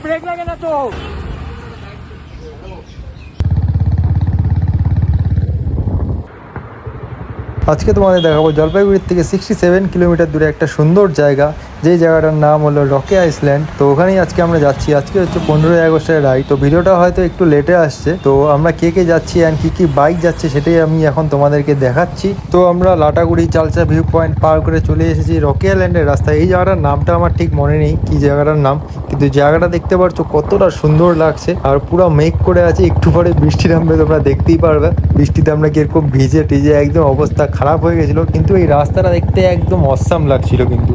Break লাগে না তো। আজকে তোমাদের দেখাবো জলপাইগুড়ির থেকে 67 কিলোমিটার দূরে একটা সুন্দর জায়গা, যেই জায়গাটার নাম হলো রকি আইল্যান্ড। তো ওখানেই আজকে আমরা যাচ্ছি। আজকে হচ্ছে 15ই আগস্টের রাইড। তো ভিডিওটা হয়তো একটু লেটে আসছে। তো আমরা কে কে যাচ্ছি অ্যান্ড কি বাইক যাচ্ছে সেটাই আমি এখন তোমাদেরকে দেখাচ্ছি। তো আমরা লাটাগুড়ি চালচা ভিউ পয়েন্ট পার করে চলে এসেছি রকি আইল্যান্ডের রাস্তায়। এই জায়গাটার নামটা আমার ঠিক মনে নেই কি জায়গাটার নাম, কিন্তু জায়গাটা দেখতে পাচ্ছ কতটা সুন্দর লাগছে। আর পুরো মেঘ করে আছে, একটু পরে বৃষ্টি নামবে, তোমরা দেখতেই পারবে। বৃষ্টিতে আমরা কিরকম ভিজে টিজে একদম অবস্থা খারাপ হয়ে গেছিলো, কিন্তু এই রাস্তাটা দেখতে একদম অসাম লাগছিল কিন্তু।